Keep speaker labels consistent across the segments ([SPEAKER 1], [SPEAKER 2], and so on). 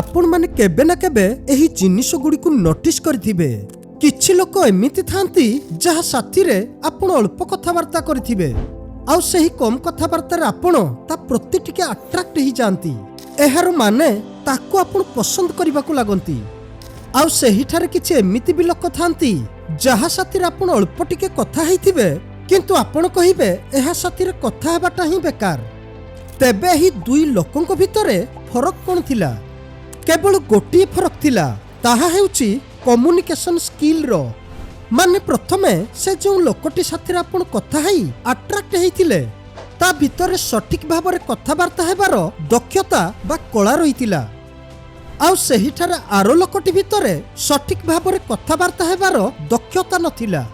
[SPEAKER 1] आपण माने केबे ना केबे एही जिनिस गुडी को नोटिस करथिबे। किछि लोक एमिति थांती जहा साथी रे आपण अल्प कथावार्ता करथिबे आउ सही कम कथावार्ता रे आपण ता प्रति टिके अट्रैक्ट ही जानती। एहार माने ताको आपण पसंद करबा को लागंती। आउ सही ठारे किछि एमिति भी लोक थांती जहा साथी रे आपण अल्प टिके कथा हेथिबे किंतु आपण कहिबे एहा साथी रे कथा हेबाटा ही बेकार। तेबे ही दुई लोकंक भितरे फरक कोन थिला? केवल गोटी फरक थिला, ताहा हेउची कम्युनिकेशन स्किल रो। माने प्रथमे से जो लोकटी साथी आपण कथा हेई अट्रैक्ट हेथिले ता भितरे सठिक भाबरे कथावार्ता हेबार दक्षता बा कला रहितिला। आउ सही ठारे आरो लोकटी भितरे सठिक भाबरे कथावार्ता हेबार दक्षता नथिला।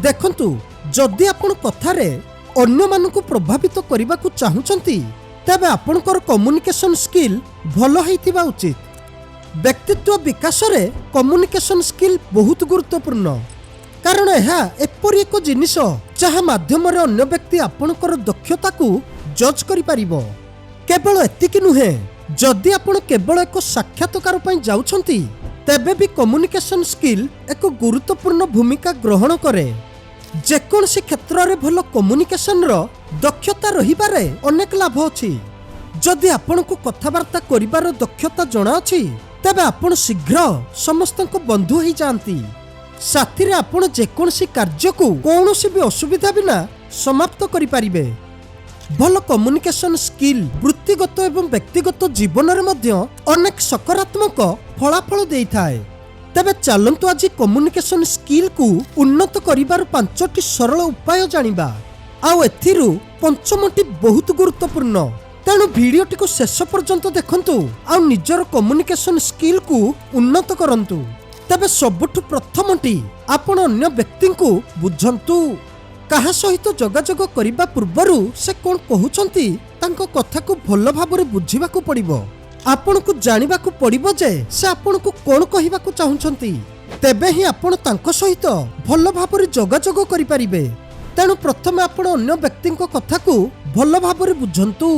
[SPEAKER 1] देखंतु जदि आपण कथारे अन्य मानकु प्रभावित करबा को चाहुचंती तेबे आपणकर कम्युनिकेशन स्किल भलो हेतिबा उचित। व्यक्तित्व विकास रे कम्युनिकेशन स्किल बहुत गुरुत्वपूर्ण, कारण यह एपरि एक जिनिस जहा माध्यम रे अन्य व्यक्ति आपणकर दक्षता को जज करि परिबो। केवल एतिकी नुहे, जदि आपण केवल एक साक्षात्कार पई जाउछंती तेबे भी कम्युनिकेशन स्किल एक गुरुत्वपूर्ण भूमिका ग्रहण करे। जेकोसी क्षेत्र रे भलो कम्युनिकेशन रो दक्षता रहिबारे अनेक लाभ अछि। जदि आपण को कथावार्ता करिबार दक्षता जणा अछि तबे आपण शीघ्र समस्तक बंधु ही जानती। साथी रे आपण जेकोसी कार्य को कोनोसी भी असुविधा बिना समाप्त करि परिबे। भलो कम्युनिकेशन स्किल वृत्तिगत एवं व्यक्तिगत जीवन रे मध्य अनेक सकारात्मक फलाफल देई थाए। तेबे चलंतु आज कम्युनिकेशन स्किल को उन्नत करिबार 5टी सरल उपाय जानिबा। आउ एथिरु पंचमटी बहुत गुरुत्वपूर्ण, तेणु भिडियोटी को शेष पर्यंत देखंतु आउ निजर कम्युनिकेशन स्किल को उन्नत करंतु। तेबे सबुठु प्रथमटी आपण अन्य व्यक्ति को बुझंतु। काहा सहित जोगाजोग करिबा पूर्वरु से कोन कहउचंती तांको कथा को भलो भाबरे बुझिबा को पड़िबो। आपण को जानिबा को पड़िबो जे से आपण को कोन कहिबा को चाहुचंती, तेबे ही आपण तांको सहित भलो भाबरे जोगाजोग करि परिबे। तेणु प्रथमे आपण अन्य व्यक्ति को कथा को भलो भाबरे बुझंतु।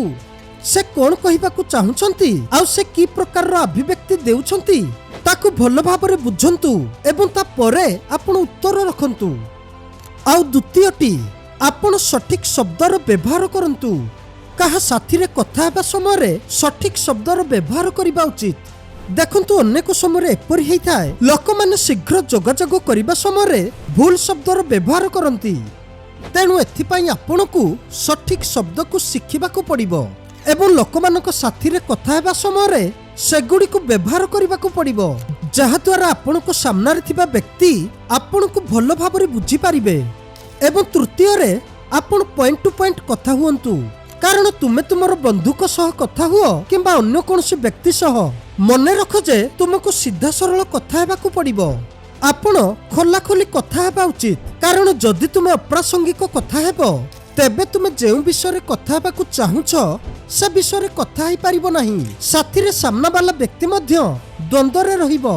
[SPEAKER 1] से कोन कहिबा को चाहुचंती आउ से की प्रकार रो अभिव्यक्ति देउछंती ताको भलो भाबरे बुझंतु एवं ता परे आपण उत्तर रखंतु। आउ द्वितीयटी आपण सठिक शब्दर व्यवहार करंतु। कहा साथी रे कथा हेबा समय सठिक शब्दर व्यवहार करिबा उचित। देखंतु अनेक समय एपरि हेई थाए लोक माने शीघ्र जोगाजोग करिबा समय भूल शब्दर व्यवहार करंती। तेणु एथिपाई आपणकु सठिक शब्द को शिखिबा को पड़िबो एवं लोकमानक साथी रे कथा हेबा समय सेगुडी को व्यवहार करिबा को पड़िबो, जहा द्वारा आपणको सामना रे थिबा व्यक्ति आपणकु भलो भाबरे बुझी पारिबे। एवं तृतीय रे आपण पॉइंट टू पॉइंट कथा हुअंतु, कारण तुमे तुमर बंधुक सह कथा हुओ किंबा अन्य कोनसी व्यक्ति सह मने रख जे तुमको सीधा सरल कथा हेबा को पड़िबो। आपण खोला खोली कथा हेबा उचित, कारण जदि तुमे अप्रासंगिक कथा हेबो तेबे तुमे जेउ विषय कथा हेबा को चाहुछ से विषय कथा ही पारिबो नाही। साथी रे सामना वाला व्यक्ति मध्य द्वंद्व रे रहिबो।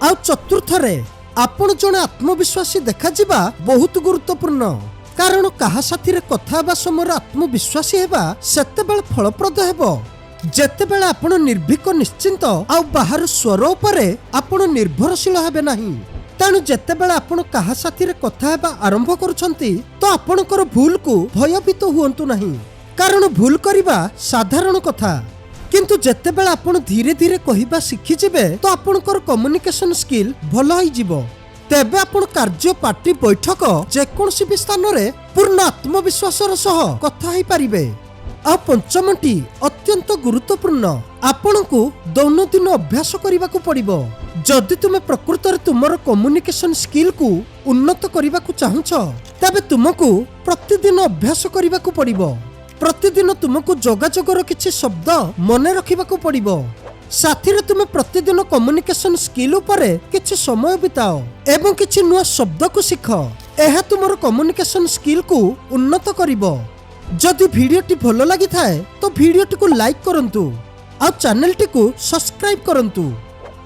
[SPEAKER 1] आ चतुर्थ रे आपण जने आत्मविश्वासी देखा जिबा बहुत गुरुत्वपूर्ण, कारण कहा साथी रे कथा हेबा समय आत्मविश्वासी हेबा सेतेबेले फलप्रद हेबो जेतेबेले आपण निर्भीक निश्चिंत आ बाहर स्वर उपरे आपण निर्भरशील हेबे नाही। तेणु जेतेबेले आपण कहा साथी रे कथा हेबा आरंभ करूछंती तो आपणकर भूल को भयभीत हुअंतु नाही, कारण भूल करिबा साधारण कथा, किंतु जेतेबेले आपण धीरे धीरे कहिबा शिखि जिबे तो आपणकर कम्युनिकेशन स्किल भलो होई जिवो। तेबे आपण कार्य पार्टी बैठक जेकोसी भी स्थान रे पूर्ण आत्मविश्वासर सह कथा हेई पारिबे। आ पंचमटी अत्यंत गुरुत्वपूर्ण, आपणकु दैनंदिन अभ्यास करिबा को पड़िबो। जदि तुमे प्रकृत रे तुमर कम्युनिकेशन स्किल को उन्नत करिबा को चाहुछ तबे तुमको प्रतिदिन अभ्यास करिबा को पड़िबो। प्रतिदिन तुमको जोगाजोगर किछि शब्द मने रखिबा को पड़िबो। साथी रे तुमे प्रतिदिन कम्युनिकेशन स्किल उपरे किछि समय बिताओ एवं किछि नुआ शब्द को सिख। एहा तुमर कम्युनिकेशन स्किल को उन्नत करिबो। जदि भिडियोटी भलो लागि थाए तो भिडियोटी को लाइक करंतु आ चैनलटी को सब्सक्राइब करंतु।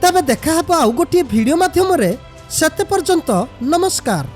[SPEAKER 1] तबे देखा हबो आउ गोटे भिडियो माध्यम रे। सेते पर्यंत नमस्कार।